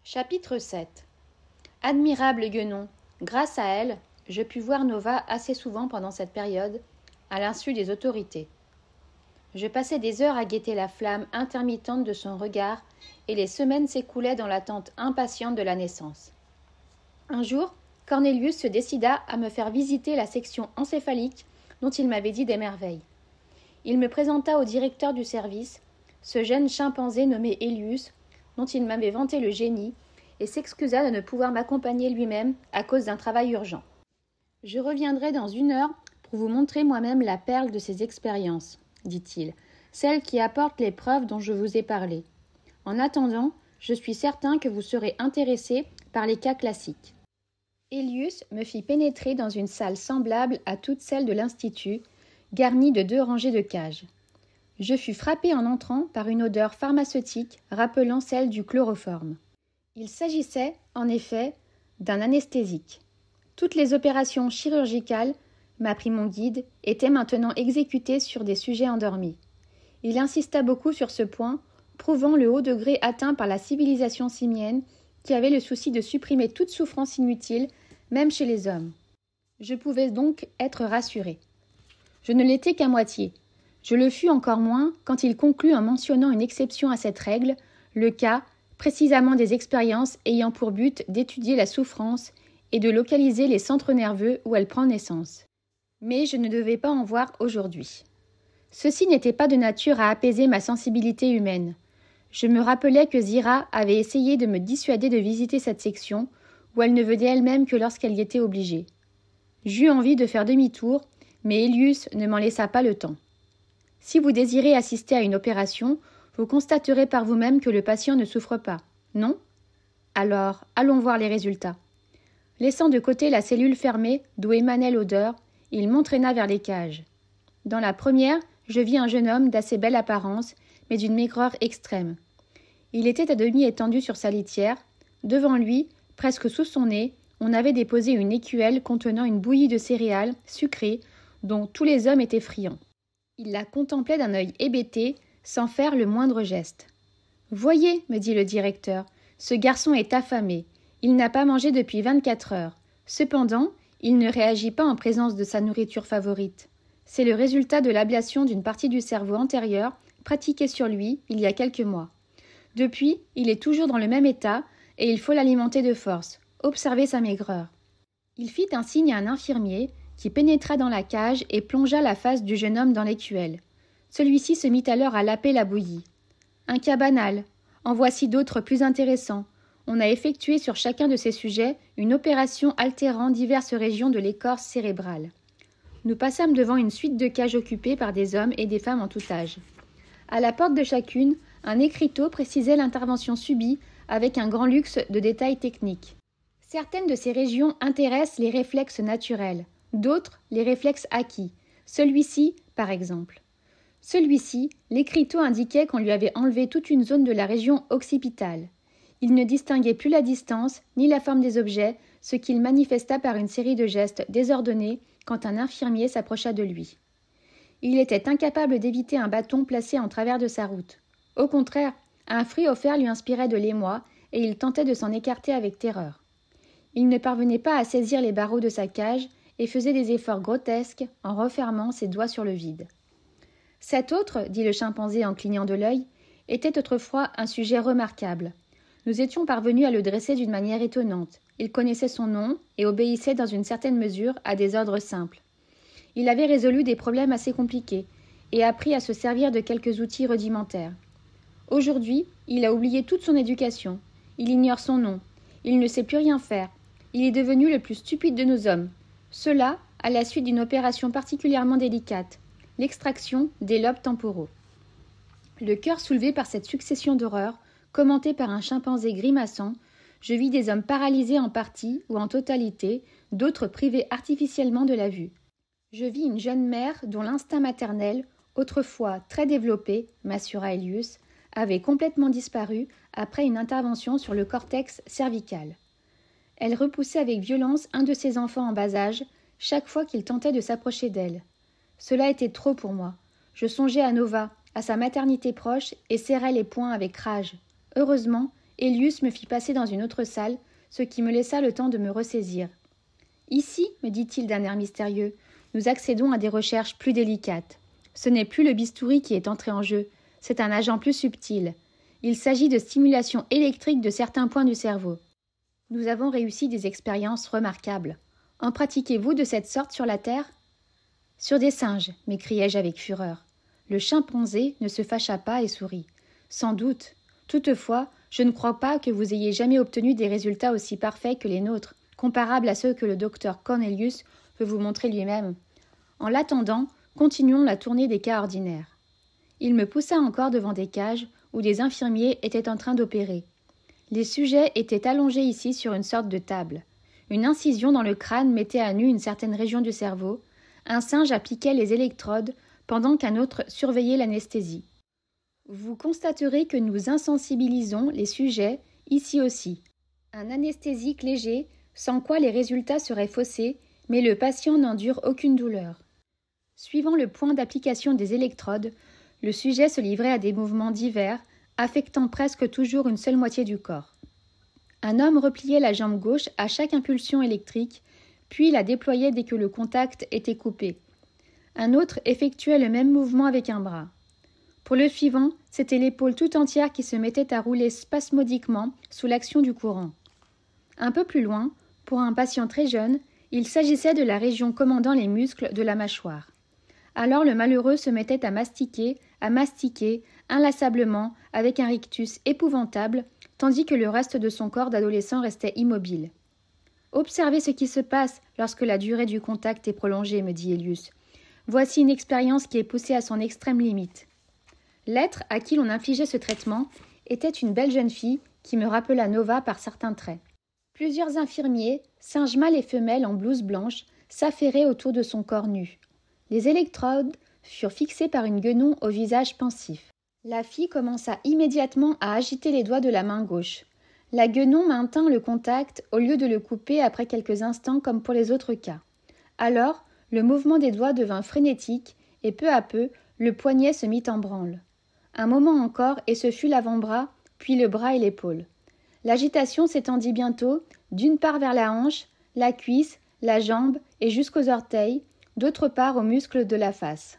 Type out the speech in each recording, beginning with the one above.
Chapitre 7. Admirable guenon, grâce à elle, je pus voir Nova assez souvent pendant cette période, à l'insu des autorités. Je passais des heures à guetter la flamme intermittente de son regard, et les semaines s'écoulaient dans l'attente impatiente de la naissance. Un jour, Cornelius se décida à me faire visiter la section encéphalique dont il m'avait dit des merveilles. Il me présenta au directeur du service, ce jeune chimpanzé nommé Elius, dont il m'avait vanté le génie, et s'excusa de ne pouvoir m'accompagner lui-même à cause d'un travail urgent. Je reviendrai dans 1 heure pour vous montrer moi-même la perle de ces expériences, dit-il, celle qui apporte les preuves dont je vous ai parlé. En attendant, je suis certain que vous serez intéressé par les cas classiques. Elius me fit pénétrer dans une salle semblable à toutes celles de l'Institut, garnie de 2 rangées de cages. Je fus frappé en entrant par une odeur pharmaceutique rappelant celle du chloroforme. Il s'agissait, en effet, d'un anesthésique. Toutes les opérations chirurgicales, m'apprit mon guide, étaient maintenant exécutées sur des sujets endormis. Il insista beaucoup sur ce point, prouvant le haut degré atteint par la civilisation simienne qui avait le souci de supprimer toute souffrance inutile, même chez les hommes. Je pouvais donc être rassuré. Je ne l'étais qu'à moitié. Je le fus encore moins quand il conclut en mentionnant une exception à cette règle, le cas, précisément des expériences ayant pour but d'étudier la souffrance et de localiser les centres nerveux où elle prend naissance. Mais je ne devais pas en voir aujourd'hui. Ceci n'était pas de nature à apaiser ma sensibilité humaine. Je me rappelais que Zira avait essayé de me dissuader de visiter cette section, où elle ne venait elle-même que lorsqu'elle y était obligée. J'eus envie de faire demi-tour, mais Elius ne m'en laissa pas le temps. Si vous désirez assister à une opération, vous constaterez par vous-même que le patient ne souffre pas, non? Alors, allons voir les résultats. Laissant de côté la cellule fermée d'où émanait l'odeur, il m'entraîna vers les cages. Dans la première, je vis un jeune homme d'assez belle apparence, mais d'une maigreur extrême. Il était à demi étendu sur sa litière. Devant lui, presque sous son nez, on avait déposé une écuelle contenant une bouillie de céréales sucrées dont tous les hommes étaient friands. Il la contemplait d'un œil hébété, sans faire le moindre geste. « Voyez, me dit le directeur, ce garçon est affamé. Il n'a pas mangé depuis 24 heures. Cependant, il ne réagit pas en présence de sa nourriture favorite. C'est le résultat de l'ablation d'une partie du cerveau antérieur pratiquée sur lui il y a quelques mois. Depuis, il est toujours dans le même état et il faut l'alimenter de force. Observez sa maigreur. » Il fit un signe à un infirmier qui pénétra dans la cage et plongea la face du jeune homme dans l'écuelle. Celui-ci se mit alors à laper la bouillie. « Un cas banal. En voici d'autres plus intéressants. On a effectué sur chacun de ces sujets une opération altérant diverses régions de l'écorce cérébrale. » Nous passâmes devant une suite de cages occupées par des hommes et des femmes en tout âge. À la porte de chacune, un écriteau précisait l'intervention subie avec un grand luxe de détails techniques. Certaines de ces régions intéressent les réflexes naturels, d'autres les réflexes acquis. Celui-ci, par exemple. Celui-ci, l'écriteau indiquait qu'on lui avait enlevé toute une zone de la région occipitale. Il ne distinguait plus la distance ni la forme des objets, ce qu'il manifesta par une série de gestes désordonnés quand un infirmier s'approcha de lui. Il était incapable d'éviter un bâton placé en travers de sa route. Au contraire, un fruit offert lui inspirait de l'émoi et il tentait de s'en écarter avec terreur. Il ne parvenait pas à saisir les barreaux de sa cage et faisait des efforts grotesques en refermant ses doigts sur le vide. Cet autre, dit le chimpanzé en clignant de l'œil, était autrefois un sujet remarquable. Nous étions parvenus à le dresser d'une manière étonnante. Il connaissait son nom et obéissait dans une certaine mesure à des ordres simples. Il avait résolu des problèmes assez compliqués et appris à se servir de quelques outils rudimentaires. Aujourd'hui, il a oublié toute son éducation. Il ignore son nom. Il ne sait plus rien faire. Il est devenu le plus stupide de nos hommes. Cela à la suite d'une opération particulièrement délicate, l'extraction des lobes temporaux. Le cœur soulevé par cette succession d'horreurs, commentée par un chimpanzé grimaçant, je vis des hommes paralysés en partie ou en totalité, d'autres privés artificiellement de la vue. Je vis une jeune mère dont l'instinct maternel, autrefois très développé, m'assura Elius, avait complètement disparu après une intervention sur le cortex cervical. Elle repoussait avec violence un de ses enfants en bas âge, chaque fois qu'il tentait de s'approcher d'elle. Cela était trop pour moi. Je songeais à Nova, à sa maternité proche, et serrais les poings avec rage. Heureusement, Elius me fit passer dans une autre salle, ce qui me laissa le temps de me ressaisir. « Ici, me dit-il d'un air mystérieux, nous accédons à des recherches plus délicates. Ce n'est plus le bistouri qui est entré en jeu, c'est un agent plus subtil. Il s'agit de stimulation électrique de certains points du cerveau. Nous avons réussi des expériences remarquables. En pratiquez-vous de cette sorte sur la Terre ?»« Sur des singes, m'écriai-je avec fureur. Le chimpanzé ne se fâcha pas et sourit. Sans doute. Toutefois, je ne crois pas que vous ayez jamais obtenu des résultats aussi parfaits que les nôtres, comparables à ceux que le docteur Cornelius veut vous montrer lui-même. En l'attendant, continuons la tournée des cas ordinaires. Il me poussa encore devant des cages où des infirmiers étaient en train d'opérer. Les sujets étaient allongés ici sur une sorte de table. Une incision dans le crâne mettait à nu une certaine région du cerveau. Un singe appliquait les électrodes pendant qu'un autre surveillait l'anesthésie. Vous constaterez que nous insensibilisons les sujets ici aussi. Un anesthésique léger, sans quoi les résultats seraient faussés, mais le patient n'endure aucune douleur. Suivant le point d'application des électrodes, le sujet se livrait à des mouvements divers, affectant presque toujours une seule moitié du corps. Un homme repliait la jambe gauche à chaque impulsion électrique, puis la déployait dès que le contact était coupé. Un autre effectuait le même mouvement avec un bras. Pour le suivant, c'était l'épaule tout entière qui se mettait à rouler spasmodiquement sous l'action du courant. Un peu plus loin, pour un patient très jeune, il s'agissait de la région commandant les muscles de la mâchoire. Alors le malheureux se mettait à mastiquer, inlassablement, avec un rictus épouvantable, tandis que le reste de son corps d'adolescent restait immobile. « Observez ce qui se passe lorsque la durée du contact est prolongée, me dit Elius. Voici une expérience qui est poussée à son extrême limite. » L'être à qui l'on infligeait ce traitement était une belle jeune fille qui me rappela Nova par certains traits. Plusieurs infirmiers, singes mâles et femelles en blouse blanche, s'affairaient autour de son corps nu. Les électrodes furent fixées par une guenon au visage pensif. La fille commença immédiatement à agiter les doigts de la main gauche. La guenon maintint le contact au lieu de le couper après quelques instants comme pour les autres cas. Alors, le mouvement des doigts devint frénétique et peu à peu, le poignet se mit en branle. Un moment encore et ce fut l'avant-bras, puis le bras et l'épaule. L'agitation s'étendit bientôt, d'une part vers la hanche, la cuisse, la jambe et jusqu'aux orteils, d'autre part aux muscles de la face.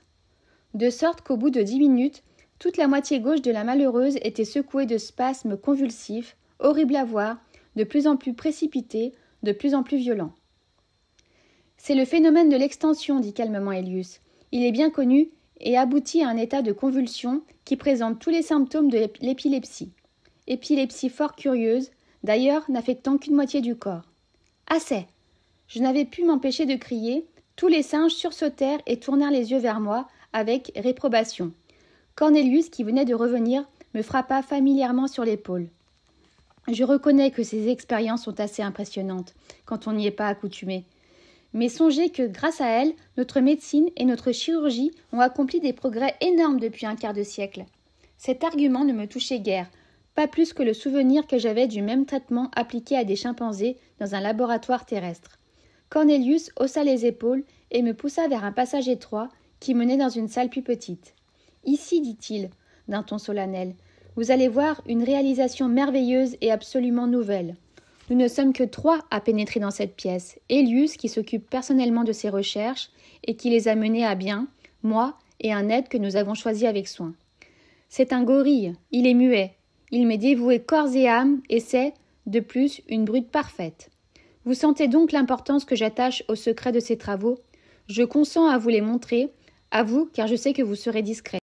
De sorte qu'au bout de 10 minutes, toute la moitié gauche de la malheureuse était secouée de spasmes convulsifs, horribles à voir, de plus en plus précipités, de plus en plus violents. « C'est le phénomène de l'extension, dit calmement Elius. Il est bien connu et aboutit à un état de convulsion qui présente tous les symptômes de l'épilepsie. Épilepsie fort curieuse, d'ailleurs n'affectant qu'une moitié du corps. Assez ! Je n'avais pu m'empêcher de crier. Tous les singes sursautèrent et tournèrent les yeux vers moi avec réprobation. Cornelius, qui venait de revenir, me frappa familièrement sur l'épaule. Je reconnais que ces expériences sont assez impressionnantes quand on n'y est pas accoutumé. Mais songez que, grâce à elles, notre médecine et notre chirurgie ont accompli des progrès énormes depuis un quart de siècle. Cet argument ne me touchait guère, pas plus que le souvenir que j'avais du même traitement appliqué à des chimpanzés dans un laboratoire terrestre. Cornelius haussa les épaules et me poussa vers un passage étroit qui menait dans une salle plus petite. « Ici, dit-il, d'un ton solennel, vous allez voir une réalisation merveilleuse et absolument nouvelle. Nous ne sommes que 3 à pénétrer dans cette pièce. Elius, qui s'occupe personnellement de ses recherches et qui les a menées à bien, moi et un aide que nous avons choisi avec soin. C'est un gorille, il est muet. Il m'est dévoué corps et âme et c'est, de plus, une brute parfaite. Vous sentez donc l'importance que j'attache au secret de ces travaux. Je consens à vous les montrer, à vous, car je sais que vous serez discret.